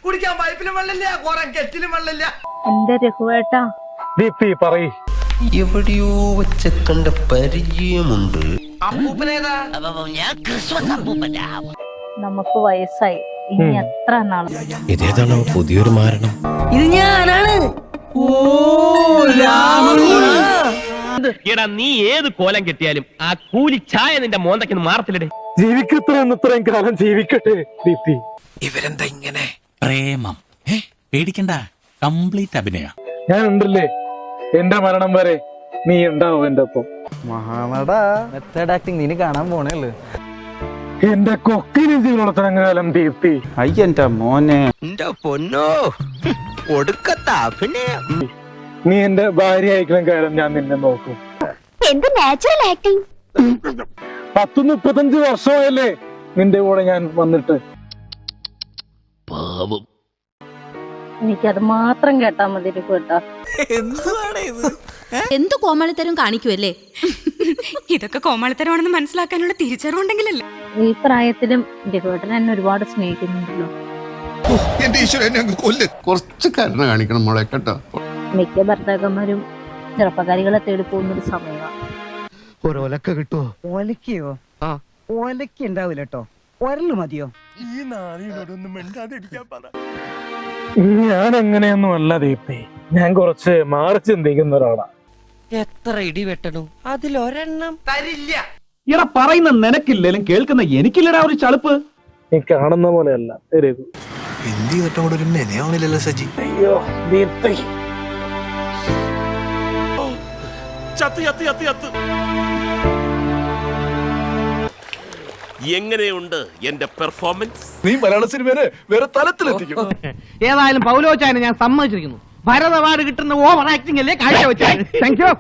കുടിക്കാൻ പൈപ്പിലും വെള്ളമില്ല, കുറെ കെറ്റിലും വെള്ളമില്ല. എന്റെ രഘുവേട്ടാ, എവിടെയോ വെച്ച് കണ്ട പരിചയമുണ്ട്. അപ്പൂപ്പനേതാ? നമുക്ക് വയസ്സായി, ഇനി എത്ര നാൾ? ഇതേതാണോ പുതിയൊരു മാരണം? ഇത് ഞാനാണ്. എടാ, നീ ഏത് കോലം കെട്ടിയാലും ആ കൂലി ചായ നിന്റെ മോന്തയ്ക്ക് മാറത്തില്ലേ? ജീവിക്കത്രയും കാലം ജീവിക്കട്ടെ. ദീപ്തി, ഇവരെന്താ ഇങ്ങനെ? പ്രേമം പേടിക്കണ്ട, കംപ്ലീറ്റ് അഭിനയ. ഞാൻ ഉണ്ടല്ലേ, എന്റെ മരണം വരെ നീ ഉണ്ടാവും എന്റെ ഒപ്പം. മഹാനട മെത്തേഡ് ആക്ടിങ് നീ കാണാൻ പോണേള്ളു. എന്റെ കൊക്കിന് ജീവനോളത്തരം കാലം ദീപ്തി. അയ്യന്റെ മോനെ, എന്റെ പൊന്നോ, ഒടുക്കത്ത അഭിനയം. നീ എന്റെ ഭാര്യ അയക്കണം കാലം ഞാൻ നിന്നെ നോക്കും. എന്ത് നാച്ചുറൽ ആക്ടിങ്! 10-35 വർഷമായല്ലേ നിന്റെ കൂടെ ഞാൻ വന്നിട്ട്. പാവം. എനിക്കത് മാത്രം കേട്ടാ മതി രഘുവേട്ടാ. എന്ത് കോമാളിത്തരം കാണിക്കുമല്ലേ? ഇതൊക്കെ കോമാളിത്തരമാണെന്ന് മനസ്സിലാക്കാനുള്ള തിരിച്ചറിവുണ്ടെങ്കിലല്ലേ. ഈ പ്രായത്തിലും രഘുവേട്ടൻ എന്നെ ഒരുപാട് സ്നേഹിക്കുന്നുണ്ടല്ലോ. കുറച്ച് കരുണ കാണിക്കണം മോളെ കേട്ടോ. മിക്ക ഭർത്താക്കന്മാരും ചെറുപ്പക്കാരികളെ തേടി പോകുന്നൊരു സമയമാണ്. ഒരൊലക്ക കിട്ടുമോ? ഒലക്കയോ? ഒലക്ക ഉണ്ടാവില്ല കേട്ടോ, ഒരല് മതിയോ? ഞാൻ അങ്ങനെയൊന്നും അല്ല ദീപ്തി, ഞാൻ കുറച്ച് മാറി ചിന്തിക്കുന്ന ഒരാളാ. എത്ര ഇടി വെട്ടണു, അതിലൊരെണ്ണം തരില്ല. എടാ, പറയുന്ന നിനക്കില്ലേലും കേൾക്കുന്ന എനിക്കില്ലടാ ഒരു ചളുപ്പ്. നീ കാണുന്ന പോലെയല്ല രഘു. എന്ത് ചെയ്തിട്ടും കൂടെ ഒരു മെനയാവണില്ലല്ലോ സജി. അയ്യോ ദീപ്തി, എങ്ങനെയുണ്ട് എന്റെ പെർഫോമൻസ്? നീ മലയാള സിനിമയെ വേറെ തലത്തിലെത്തിക്കും. ഏതായാലും പൗലോച്ചായനെ ഞാൻ സമ്മതിച്ചിരിക്കുന്നു. ഭരത് അവാർഡ് കിട്ടുന്ന ഓവർ ആക്ടിംഗ് അല്ലേ കാഴ്ച വെച്ചത്. Thank you.